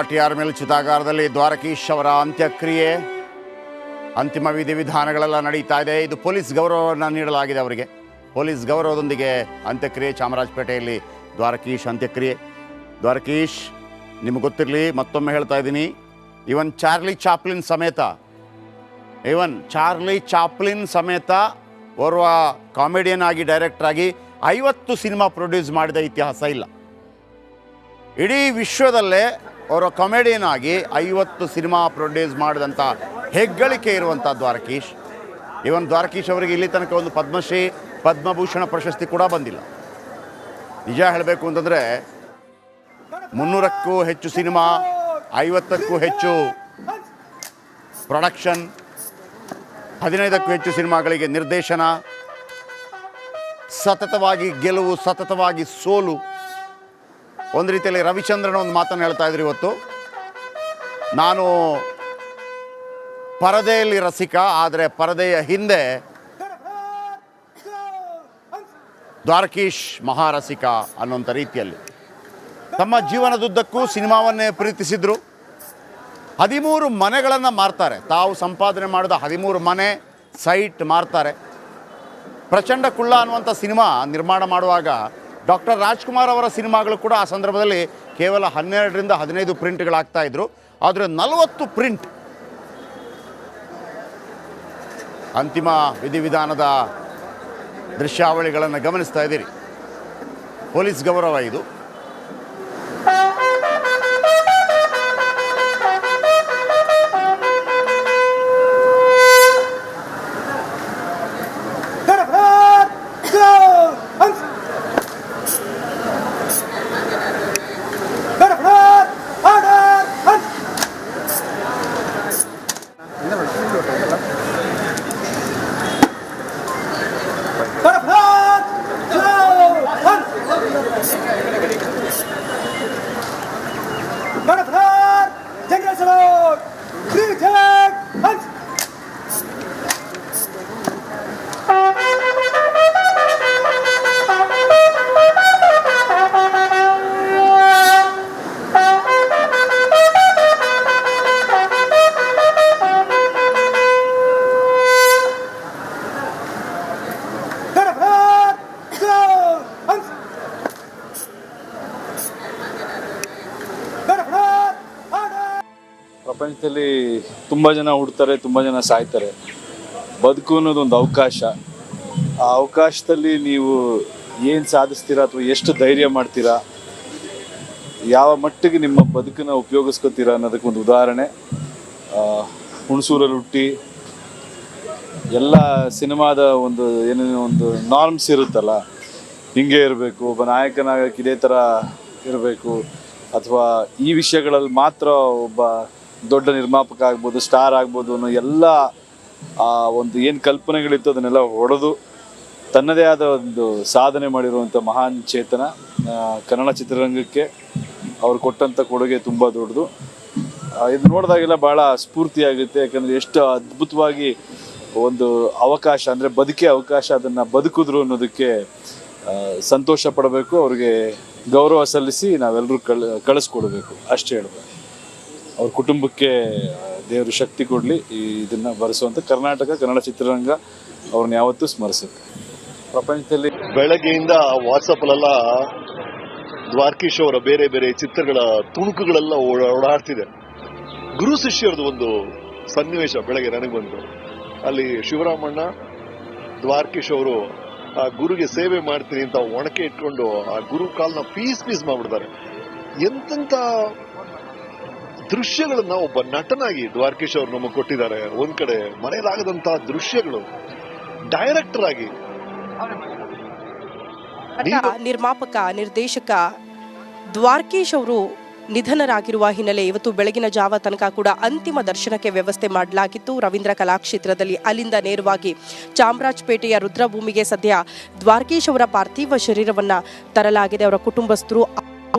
ಟಿ.ಆರ್. Mill ಚಿತಾಗಾರದಲ್ಲಿ Dwarakish ಅವರ ಅಂತ್ಯಕ್ರಿಯೆ, ಅಂತಿಮ ವಿಧಿವಿಧಾನಗಳೆಲ್ಲ ನಡೀತಾ ಇದೆ. ಇದು ಪೊಲೀಸ್ ಗೌರವವನ್ನು ನೀಡಲಾಗಿದೆ ಅವರಿಗೆ. ಪೊಲೀಸ್ ಗೌರವದೊಂದಿಗೆ ಅಂತ್ಯಕ್ರಿಯೆ ಚಾಮರಾಜಪೇಟೆಯಲ್ಲಿ ದ್ವಾರಕೀಶ್ ಅಂತ್ಯಕ್ರಿಯೆ. ದ್ವಾರಕೀಶ್ ನಿಮಗೆ ಗೊತ್ತಿರಲಿ, ಮತ್ತೊಮ್ಮೆ ಹೇಳ್ತಾ ಇದ್ದೀನಿ, ಇವನ್ ಚಾರ್ಲಿ ಚಾಪ್ಲಿನ್ ಸಮೇತ ಓರ್ವ ಕಾಮಿಡಿಯನ್ ಆಗಿ, ಡೈರೆಕ್ಟರ್ ಆಗಿ 50 ಸಿನಿಮಾ ಪ್ರೊಡ್ಯೂಸ್ ಮಾಡಿದ ಇತಿಹಾಸ ಇಲ್ಲ. ಇಡೀ ವಿಶ್ವದಲ್ಲೇ ಅವರ ಕಾಮಿಡಿಯನ್ ಆಗಿ 50 ಸಿನಿಮಾ ಪ್ರೊಡ್ಯೂಸ್ ಮಾಡಿದಂಥ ಹೆಗ್ಗಳಿಕೆ ಇರುವಂಥ ದ್ವಾರಕೀಶ್. ಇವನ್ ದ್ವಾರಕೀಶ್ ಅವರಿಗೆ ಇಲ್ಲಿ ತನಕ ಒಂದು ಪದ್ಮಶ್ರೀ, ಪದ್ಮಭೂಷಣ ಪ್ರಶಸ್ತಿ ಕೂಡ ಬಂದಿಲ್ಲ. ನಿಜ ಹೇಳಬೇಕು ಅಂತಂದರೆ 300ಕ್ಕೂ ಹೆಚ್ಚು ಸಿನಿಮಾ, 50ಕ್ಕೂ ಹೆಚ್ಚು ಪ್ರೊಡಕ್ಷನ್, 15ಕ್ಕೂ ಹೆಚ್ಚು ಸಿನಿಮಾಗಳಿಗೆ ನಿರ್ದೇಶನ, ಸತತವಾಗಿ ಗೆಲುವು, ಸತತವಾಗಿ ಸೋಲು. ಒಂದು ರೀತಿಯಲ್ಲಿ ರವಿಚಂದ್ರನ್ ಒಂದು ಮಾತನ್ನು ಹೇಳ್ತಾ ಇದ್ರು ಇವತ್ತು, ನಾನು ಪರದೆಯಲ್ಲಿ ರಸಿಕ, ಆದರೆ ಪರದೆಯ ಹಿಂದೆ ದ್ವಾರಕೀಶ್ ಮಹಾರಸಿಕ ಅನ್ನೋಂಥ ರೀತಿಯಲ್ಲಿ ತಮ್ಮ ಜೀವನದುದ್ದಕ್ಕೂ ಸಿನಿಮಾವನ್ನೇ ಪ್ರೀತಿಸಿದರು. 13 ಮನೆಗಳನ್ನು ಮಾರ್ತಾರೆ. ತಾವು ಸಂಪಾದನೆ ಮಾಡಿದ 13 ಮನೆ, ಸೈಟ್ ಮಾರ್ತಾರೆ. ಪ್ರಚಂಡ ಕುಳ್ಳ ಅನ್ನುವಂಥ ಸಿನಿಮಾ ನಿರ್ಮಾಣ ಮಾಡುವಾಗ ಡಾಕ್ಟರ್ ರಾಜ್ಕುಮಾರ್ ಅವರ ಸಿನಿಮಾಗಳು ಕೂಡ ಆ ಸಂದರ್ಭದಲ್ಲಿ ಕೇವಲ 12ರಿಂದ 15 ಪ್ರಿಂಟ್ಗಳಾಗ್ತಾಯಿದ್ರು. ಆದರೆ 40 ಪ್ರಿಂಟ್. ಅಂತಿಮ ವಿಧಿವಿಧಾನದ ದೃಶ್ಯಾವಳಿಗಳನ್ನು ಗಮನಿಸ್ತಾ ಇದ್ದೀರಿ. ಪೊಲೀಸ್ ಗೌರವ ಇದು. ಪ್ರಪಂಚದಲ್ಲಿ ತುಂಬ ಜನ ಹುಡ್ತಾರೆ, ತುಂಬ ಜನ ಸಾಯ್ತಾರೆ. ಬದುಕು ಅನ್ನೋದೊಂದು ಅವಕಾಶ. ಆ ಅವಕಾಶದಲ್ಲಿ ನೀವು ಏನು ಸಾಧಿಸ್ತೀರಾ ಅಥವಾ ಎಷ್ಟು ಧೈರ್ಯ ಮಾಡ್ತೀರಾ, ಯಾವ ಮಟ್ಟಿಗೆ ನಿಮ್ಮ ಬದುಕನ್ನು ಉಪಯೋಗಿಸ್ಕೊತೀರಾ ಅನ್ನೋದಕ್ಕೊಂದು ಉದಾಹರಣೆ. ಹುಣಸೂರಲ್ಲಿ ಹುಟ್ಟಿ ಎಲ್ಲ ಸಿನಿಮಾದ ಏನೇನೋ ಒಂದು ನಾರ್ಮ್ಸ್ ಇರುತ್ತಲ್ಲ, ಹಿಂಗೆ ಇರಬೇಕು, ಒಬ್ಬ ನಾಯಕನಾಗಕ್ಕೆ ಇದೇ ಥರ ಇರಬೇಕು, ಅಥವಾ ಈ ವಿಷಯಗಳಲ್ಲಿ ಮಾತ್ರ ಒಬ್ಬ ದೊಡ್ಡ ನಿರ್ಮಾಪಕ ಆಗ್ಬೋದು, ಸ್ಟಾರ್ ಆಗ್ಬೋದು ಅನ್ನೋ ಎಲ್ಲ ಒಂದು ಏನು ಕಲ್ಪನೆಗಳಿತ್ತು ಅದನ್ನೆಲ್ಲ ಹೊಡೆದು ತನ್ನದೇ ಆದ ಒಂದು ಸಾಧನೆ ಮಾಡಿರುವಂಥ ಮಹಾನ್ ಚೇತನ. ಕನ್ನಡ ಚಿತ್ರರಂಗಕ್ಕೆ ಅವ್ರು ಕೊಟ್ಟಂಥ ಕೊಡುಗೆ ತುಂಬ ದೊಡ್ಡದು. ಇದು ನೋಡಿದಾಗೆಲ್ಲ ಭಾಳ ಸ್ಫೂರ್ತಿಯಾಗುತ್ತೆ. ಯಾಕಂದರೆ ಎಷ್ಟು ಅದ್ಭುತವಾಗಿ ಒಂದು ಅವಕಾಶ, ಅಂದರೆ ಬದುಕೇ ಅವಕಾಶ, ಅದನ್ನು ಬದುಕಿದ್ರು ಅನ್ನೋದಕ್ಕೆ ಸಂತೋಷ ಪಡಬೇಕು. ಅವ್ರಿಗೆ ಗೌರವ ಸಲ್ಲಿಸಿ ನಾವೆಲ್ಲರೂ ಕಳಿಸ್ಕೊಡ್ಬೇಕು, ಅಷ್ಟೇ ಹೇಳ್ಬೇಕು. ಅವ್ರ ಕುಟುಂಬಕ್ಕೆ ದೇವರು ಶಕ್ತಿ ಕೊಡಲಿ ಇದನ್ನು ಬರೆಸುವಂಥ ಕರ್ನಾಟಕ ಕನ್ನಡ ಚಿತ್ರರಂಗ ಅವ್ರನ್ನ ಯಾವತ್ತೂ ಸ್ಮರಿಸುತ್ತೆ. ಪ್ರಪಂಚದಲ್ಲಿ ಬೆಳಗ್ಗೆಯಿಂದ ವಾಟ್ಸಪ್ಪಲ್ಲೆಲ್ಲ ದ್ವಾರಕೀಶ್ ಅವರ ಬೇರೆ ಬೇರೆ ಚಿತ್ರಗಳ ತುಣುಕುಗಳೆಲ್ಲ ಓಡಾಡ್ತಿದೆ. ಗುರು ಶಿಷ್ಯರದು ಒಂದು ಸನ್ನಿವೇಶ ಬೆಳಗ್ಗೆ ನನಗೆ ಬಂತು. ಅಲ್ಲಿ ಶಿವರಾಮಣ್ಣ, ದ್ವಾರಕೀಶ್ ಅವರು ಆ ಗುರುಗೆ ಸೇವೆ ಮಾಡ್ತೀನಿ ಅಂತ ಒಣಕೆ ಇಟ್ಕೊಂಡು ಆ ಗುರು ಕಾಲ್ನ ಪೀಸ್ ಮಾಡ್ಬಿಡ್ತಾರೆ. ಎಂತೆಂಥ ದೃಶ್ಯಗಳನ್ನ ಒಬ್ಬ ನಟನಾಗಿ ದ್ವಾರಕೀಶ್ ಅವರು ನಮಗೆ ಕೊಟ್ಟಿದ್ದಾರೆ. ಒಂದ್ ಕಡೆ ಮರೆಯಲಾಗದಂತ ದೃಶ್ಯಗಳು. ಡೈರೆಕ್ಟರ್ ಆಗಿ, ನಿರ್ಮಾಪಕ, ನಿರ್ದೇಶಕ ದ್ವಾರಕೀಶ್ ಅವರು ನಿಧನರಾಗಿರುವ ಹಿನ್ನೆಲೆ ಇವತ್ತು ಬೆಳಗಿನ ಜಾವ ತನಕ ಕೂಡ ಅಂತಿಮ ದರ್ಶನಕ್ಕೆ ವ್ಯವಸ್ಥೆ ಮಾಡಲಾಗಿತ್ತು ರವೀಂದ್ರ ಕಲಾಕ್ಷೇತ್ರದಲ್ಲಿ. ಅಲ್ಲಿಂದ ನೇರವಾಗಿ ಚಾಮರಾಜಪೇಟೆಯ ರುದ್ರಭೂಮಿಗೆ ಸದ್ಯ ದ್ವಾರಕೀಶ್ ಅವರ ಪಾರ್ಥಿವ ಶರೀರವನ್ನ ತರಲಾಗಿದೆ. ಅವರ ಕುಟುಂಬಸ್ಥರು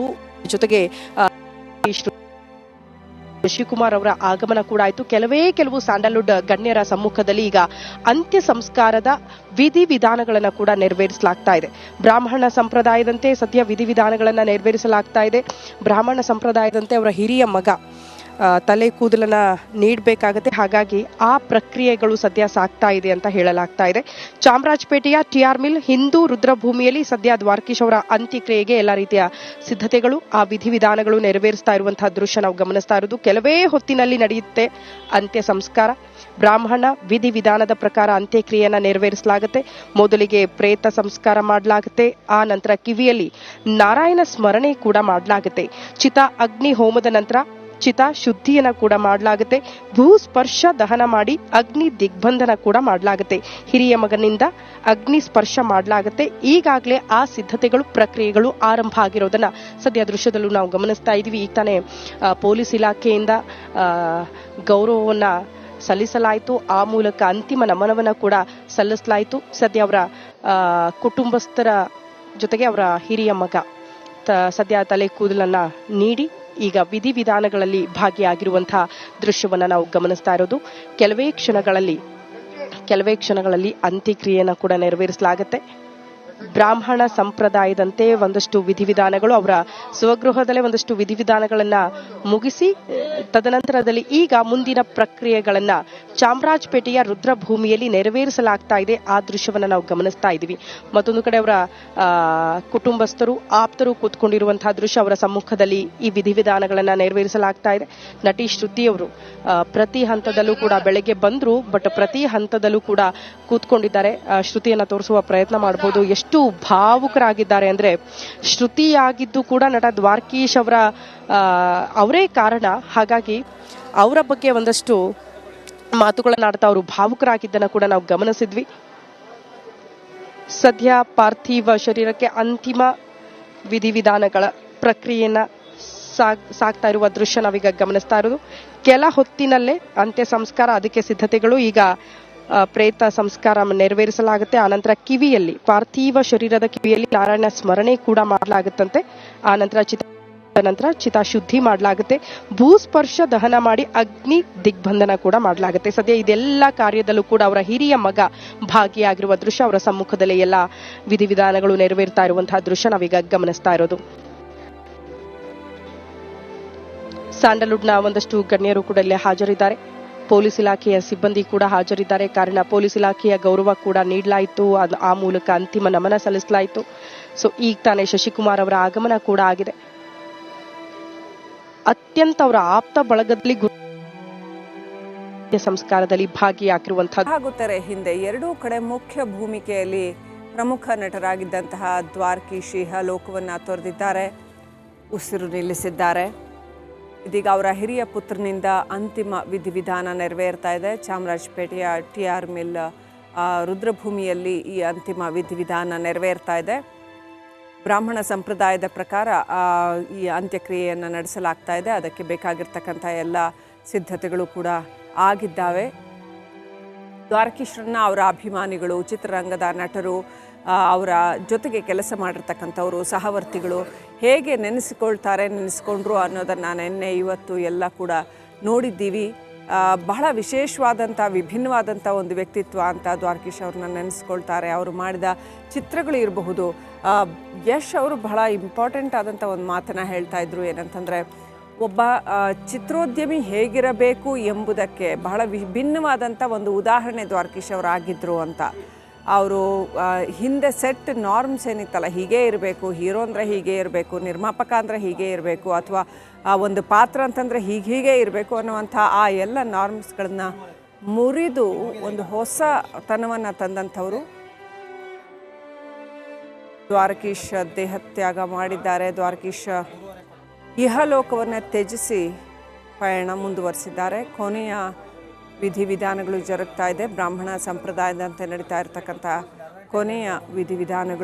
ಜೊತೆಗೆ ಶಿವಕುಮಾರ್ ಅವರ ಆಗಮನ ಕೂಡ ಆಯಿತು. ಕೆಲವು ಸ್ಯಾಂಡಲ್ವುಡ್ ಗಣ್ಯರ ಸಮ್ಮುಖದಲ್ಲಿ ಈಗ ಅಂತ್ಯ ಸಂಸ್ಕಾರದ ವಿಧಿವಿಧಾನಗಳನ್ನು ಕೂಡ ನೆರವೇರಿಸಲಾಗ್ತಾ ಇದೆ. ಬ್ರಾಹ್ಮಣ ಸಂಪ್ರದಾಯದಂತೆ ಸದ್ಯ ವಿಧಿವಿಧಾನಗಳನ್ನು ನೆರವೇರಿಸಲಾಗ್ತಾ ಇದೆ. ಬ್ರಾಹ್ಮಣ ಸಂಪ್ರದಾಯದಂತೆ ಅವರ ಹಿರಿಯ ಮಗ ತಲೆ ಕೂದಲನ್ನ ನೀಡಬೇಕಾಗತ್ತೆ. ಹಾಗಾಗಿ ಆ ಪ್ರಕ್ರಿಯೆಗಳು ಸದ್ಯ ಸಾಗ್ತಾ ಇದೆ ಅಂತ ಹೇಳಲಾಗ್ತಾ ಇದೆ. ಚಾಮರಾಜಪೇಟೆಯ TR ಮಿಲ್ ಹಿಂದೂ ರುದ್ರಭೂಮಿಯಲ್ಲಿ ಸದ್ಯ ದ್ವಾರಕೀಶ್ ಅವರ ಅಂತ್ಯಕ್ರಿಯೆಗೆ ಎಲ್ಲ ರೀತಿಯ ಸಿದ್ಧತೆಗಳು, ಆ ವಿಧಿವಿಧಾನಗಳು ನೆರವೇರಿಸ್ತಾ ಇರುವಂತಹ ದೃಶ್ಯ ನಾವು ಗಮನಿಸ್ತಾ ಇರೋದು. ಕೆಲವೇ ಹೊತ್ತಿನಲ್ಲಿ ನಡೆಯುತ್ತೆ ಅಂತ್ಯ ಸಂಸ್ಕಾರ. ಬ್ರಾಹ್ಮಣ ವಿಧಿವಿಧಾನದ ಪ್ರಕಾರ ಅಂತ್ಯಕ್ರಿಯೆಯನ್ನ ನೆರವೇರಿಸಲಾಗುತ್ತೆ. ಮೊದಲಿಗೆ ಪ್ರೇತ ಸಂಸ್ಕಾರ ಮಾಡಲಾಗುತ್ತೆ. ಆ ನಂತರ ಕಿವಿಯಲ್ಲಿ ನಾರಾಯಣ ಸ್ಮರಣೆ ಕೂಡ ಮಾಡಲಾಗುತ್ತೆ. ಚಿತಾ ಅಗ್ನಿ ಹೋಮದ ನಂತರ ಚಿತಾ ಶುದ್ಧಿಯನ್ನ ಕೂಡ ಮಾಡಲಾಗುತ್ತೆ. ಭೂಸ್ಪರ್ಶ ದಹನ ಮಾಡಿ ಅಗ್ನಿ ದಿಗ್ಬಂಧನ ಕೂಡ ಮಾಡಲಾಗುತ್ತೆ. ಹಿರಿಯ ಮಗನಿಂದ ಅಗ್ನಿ ಸ್ಪರ್ಶ ಮಾಡಲಾಗುತ್ತೆ. ಈಗಾಗಲೇ ಆ ಸಿದ್ಧತೆಗಳು, ಪ್ರಕ್ರಿಯೆಗಳು ಆರಂಭ ಆಗಿರೋದನ್ನ ಸದ್ಯ ದೃಶ್ಯದಲ್ಲೂ ನಾವು ಗಮನಿಸ್ತಾ ಇದೀವಿ. ಈಗ ತಾನೇ ಪೊಲೀಸ್ ಇಲಾಖೆಯಿಂದ ಗೌರವವನ್ನ ಸಲ್ಲಿಸಲಾಯಿತು. ಆ ಮೂಲಕ ಅಂತಿಮ ನಮನವನ್ನ ಕೂಡ ಸಲ್ಲಿಸಲಾಯಿತು. ಸದ್ಯ ಅವರ ಕುಟುಂಬಸ್ಥರ ಜೊತೆಗೆ ಅವರ ಹಿರಿಯ ಮಗ ಸದ್ಯ ತಲೆ ಕೂದಲನ್ನ ನೀಡಿ ಈಗ ವಿಧಿವಿಧಾನಗಳಲ್ಲಿ ಭಾಗಿಯಾಗಿರುವಂತಹ ದೃಶ್ಯವನ್ನ ನಾವು ಗಮನಿಸ್ತಾ ಇರೋದು. ಕೆಲವೇ ಕ್ಷಣಗಳಲ್ಲಿ ಅಂತ್ಯಕ್ರಿಯೆಯನ್ನು ಕೂಡ ನೆರವೇರಿಸಲಾಗುತ್ತೆ. ಬ್ರಾಹ್ಮಣ ಸಂಪ್ರದಾಯದಂತೆ ಒಂದಷ್ಟು ವಿಧಿವಿಧಾನಗಳು, ಅವರ ಸ್ವಗೃಹದಲ್ಲೇ ಒಂದಷ್ಟು ವಿಧಿವಿಧಾನಗಳನ್ನ ಮುಗಿಸಿ ತದನಂತರದಲ್ಲಿ ಈಗ ಮುಂದಿನ ಪ್ರಕ್ರಿಯೆಗಳನ್ನ ಚಾಮರಾಜಪೇಟೆಯ ರುದ್ರಭೂಮಿಯಲ್ಲಿ ನೆರವೇರಿಸಲಾಗ್ತಾ ಇದೆ. ಆ ದೃಶ್ಯವನ್ನ ನಾವು ಗಮನಿಸ್ತಾ ಇದ್ದೀವಿ. ಮತ್ತೊಂದು ಕಡೆ ಅವರ ಕುಟುಂಬಸ್ಥರು, ಆಪ್ತರು ಕೂತ್ಕೊಂಡಿರುವಂತಹ ದೃಶ್ಯ. ಅವರ ಸಮ್ಮುಖದಲ್ಲಿ ಈ ವಿಧಿವಿಧಾನಗಳನ್ನ ನೆರವೇರಿಸಲಾಗ್ತಾ ಇದೆ. ನಟಿ ಶ್ರುತಿ ಅವರು ಪ್ರತಿ ಹಂತದಲ್ಲೂ ಕೂಡ ಬೆಳಗ್ಗೆ ಬಂದ್ರು, ಬಟ್ ಪ್ರತಿ ಹಂತದಲ್ಲೂ ಕೂಡ ಕೂತ್ಕೊಂಡಿದ್ದಾರೆ. ಶ್ರುತಿಯನ್ನ ತೋರಿಸುವ ಪ್ರಯತ್ನ ಮಾಡಬಹುದು. ಎಷ್ಟು ಭಾವುಕರಾಗಿದ್ದಾರೆ ಅಂದ್ರೆ, ಶ್ರುತಿಯಾಗಿದ್ದು ಕೂಡ ನಟ ದ್ವಾರಕೀಶ್ ಅವರೇ ಕಾರಣ. ಹಾಗಾಗಿ ಅವರ ಬಗ್ಗೆ ಒಂದಷ್ಟು ಮಾತುಗಳನ್ನಾಡ್ತಾ ಅವರು ಭಾವುಕರಾಗಿದ್ದನ್ನ ಕೂಡ ನಾವು ಗಮನಿಸಿದ್ವಿ. ಸದ್ಯ ಪಾರ್ಥಿವ ಶರೀರಕ್ಕೆ ಅಂತಿಮ ವಿಧಿವಿಧಾನಗಳ ಪ್ರಕ್ರಿಯೆಯನ್ನ ಸಾಗ್ತಾ ಇರುವ ದೃಶ್ಯ ನಾವೀಗ ಗಮನಿಸ್ತಾ ಇರೋದು. ಕೆಲ ಹೊತ್ತಿನಲ್ಲೇ ಅಂತ್ಯ ಸಂಸ್ಕಾರ, ಅದಕ್ಕೆ ಸಿದ್ಧತೆಗಳು. ಈಗ ಪ್ರೇತ ಸಂಸ್ಕಾರ ನೆರವೇರಿಸಲಾಗುತ್ತೆ. ಆನಂತರ ಕಿವಿಯಲ್ಲಿ, ಪಾರ್ಥಿವ ಶರೀರದ ಕಿವಿಯಲ್ಲಿ ನಾರಾಯಣ ಸ್ಮರಣೆ ಕೂಡ ಮಾಡಲಾಗುತ್ತಂತೆ. ಆನಂತರ ಚಿತಾ ಶುದ್ಧಿ ಮಾಡಲಾಗುತ್ತೆ. ಭೂಸ್ಪರ್ಶ ದಹನ ಮಾಡಿ ಅಗ್ನಿ ದಿಗ್ಬಂಧನ ಕೂಡ ಮಾಡಲಾಗುತ್ತೆ. ಸದ್ಯ ಇದೆಲ್ಲ ಕಾರ್ಯದಲ್ಲೂ ಕೂಡ ಅವರ ಹಿರಿಯ ಮಗ ಭಾಗಿಯಾಗಿರುವ ದೃಶ್ಯ. ಅವರ ಸಮ್ಮುಖದಲ್ಲಿ ಎಲ್ಲ ವಿಧಿವಿಧಾನಗಳು ನೆರವೇರ್ತಾ ಇರುವಂತಹ ದೃಶ್ಯ ನಾವೀಗ ಗಮನಿಸ್ತಾ ಇರೋದು. ಸ್ಯಾಂಡಲ್ವುಡ್ನ ಒಂದಷ್ಟು ಗಣ್ಯರು ಕೂಡ ಇಲ್ಲೇ ಹಾಜರಿದ್ದಾರೆ. ಪೊಲೀಸ್ ಇಲಾಖೆಯ ಸಿಬ್ಬಂದಿ ಕೂಡ ಹಾಜರಿದ್ದಾರೆ. ಕಾರಣ ಪೊಲೀಸ್ ಇಲಾಖೆಯ ಗೌರವ ಕೂಡ ನೀಡಲಾಯಿತು. ಆ ಮೂಲಕ ಅಂತಿಮ ನಮನ ಸಲ್ಲಿಸಲಾಯಿತು. ಸೊ ಈಗ ತಾನೇ ಶಶಿಕುಮಾರ್ ಅವರ ಆಗಮನ ಕೂಡ ಆಗಿದೆ. ಅತ್ಯಂತ ಅವರ ಆಪ್ತ ಬಳಗದಲ್ಲಿ ಸಂಸ್ಕಾರದಲ್ಲಿ ಭಾಗಿಯಾಗಿರುವಂತಹ ಹಾಗೂ ತೆರೆ ಹಿಂದೆ ಎರಡೂ ಕಡೆ ಮುಖ್ಯ ಭೂಮಿಕೆಯಲ್ಲಿ ಪ್ರಮುಖ ನಟರಾಗಿದ್ದಂತಹ ದ್ವಾರಕೀಶ್ ಲೋಕವನ್ನ ತೊರೆದಿದ್ದಾರೆ, ಉಸಿರು ನಿಲ್ಲಿಸಿದ್ದಾರೆ. ಇದೀಗ ಅವರ ಹಿರಿಯ ಪುತ್ರನಿಂದ ಅಂತಿಮ ವಿಧಿವಿಧಾನ ನೆರವೇರ್ತಾ ಇದೆ. ಚಾಮರಾಜಪೇಟೆಯ TR ಮಿಲ್ ರುದ್ರಭೂಮಿಯಲ್ಲಿ ಈ ಅಂತಿಮ ವಿಧಿವಿಧಾನ ನೆರವೇರ್ತಾ ಇದೆ. ಬ್ರಾಹ್ಮಣ ಸಂಪ್ರದಾಯದ ಪ್ರಕಾರ ಈ ಅಂತ್ಯಕ್ರಿಯೆಯನ್ನು ನಡೆಸಲಾಗ್ತಾ ಇದೆ. ಅದಕ್ಕೆ ಬೇಕಾಗಿರ್ತಕ್ಕಂಥ ಎಲ್ಲ ಸಿದ್ಧತೆಗಳು ಕೂಡ ಆಗಿದ್ದಾವೆ. ದ್ವಾರಕೀಶ್ರನ್ನ ಅವರ ಅಭಿಮಾನಿಗಳು, ಚಿತ್ರರಂಗದ ನಟರು, ಅವರ ಜೊತೆಗೆ ಕೆಲಸ ಮಾಡಿರ್ತಕ್ಕಂಥವರು, ಸಹವರ್ತಿಗಳು ಹೇಗೆ ನೆನೆಸ್ಕೊಂಡ್ರು ಅನ್ನೋದನ್ನು ನಿನ್ನೆ ಇವತ್ತು ಎಲ್ಲ ಕೂಡ ನೋಡಿದ್ದೀವಿ. ಬಹಳ ವಿಶೇಷವಾದಂಥ, ವಿಭಿನ್ನವಾದಂಥ ಒಂದು ವ್ಯಕ್ತಿತ್ವ ಅಂತ ದ್ವಾರಕೀಶ್ ಅವ್ರನ್ನ ನೆನೆಸ್ಕೊಳ್ತಾರೆ. ಅವರು ಮಾಡಿದ ಚಿತ್ರಗಳು ಇರಬಹುದು. ಯಶ್ ಅವರು ಬಹಳ ಇಂಪಾರ್ಟೆಂಟ್ ಆದಂಥ ಒಂದು ಮಾತನ್ನು ಹೇಳ್ತಾ ಇದ್ರು. ಏನಂತಂದರೆ, ಒಬ್ಬ ಚಿತ್ರೋದ್ಯಮಿ ಹೇಗಿರಬೇಕು ಎಂಬುದಕ್ಕೆ ಬಹಳ ವಿಭಿನ್ನವಾದಂಥ ಒಂದು ಉದಾಹರಣೆ ದ್ವಾರಕೀಶ್ ಅವರು ಆಗಿದ್ರು ಅಂತ. ಅವರು ಹಿಂದೆ ಸೆಟ್ ನಾರ್ಮ್ಸ್ ಏನಿತ್ತಲ್ಲ, ಹೀಗೇ ಇರಬೇಕು, ಹೀರೋ ಅಂದರೆ ಹೀಗೇ ಇರಬೇಕು, ನಿರ್ಮಾಪಕ ಅಂದರೆ ಹೀಗೇ ಇರಬೇಕು, ಅಥವಾ ಒಂದು ಪಾತ್ರ ಅಂತಂದರೆ ಹೀಗೆ ಇರಬೇಕು ಅನ್ನುವಂಥ ಆ ಎಲ್ಲ ನಾರ್ಮ್ಸ್ಗಳನ್ನ ಮುರಿದು ಒಂದು ಹೊಸತನವನ್ನು ತಂದಂಥವರು ದ್ವಾರಕೀಶ್ ದೇಹತ್ಯಾಗ ಮಾಡಿದ್ದಾರೆ. ದ್ವಾರಕೀಶ್ ಇಹಲೋಕವನ್ನು ತ್ಯಜಿಸಿ ಪಯಣ ಮುಂದುವರಿಸಿದ್ದಾರೆ. ಕೊನೆಯ ವಿಧಿವಿಧಾನಗಳು ಜರುಗ್ತಾ ಇದೆ. ಬ್ರಾಹ್ಮಣ ಸಂಪ್ರದಾಯದಂತೆ ನಡೀತಾ ಇರತಕ್ಕಂಥ ಕೊನೆಯ ವಿಧಿವಿಧಾನಗಳು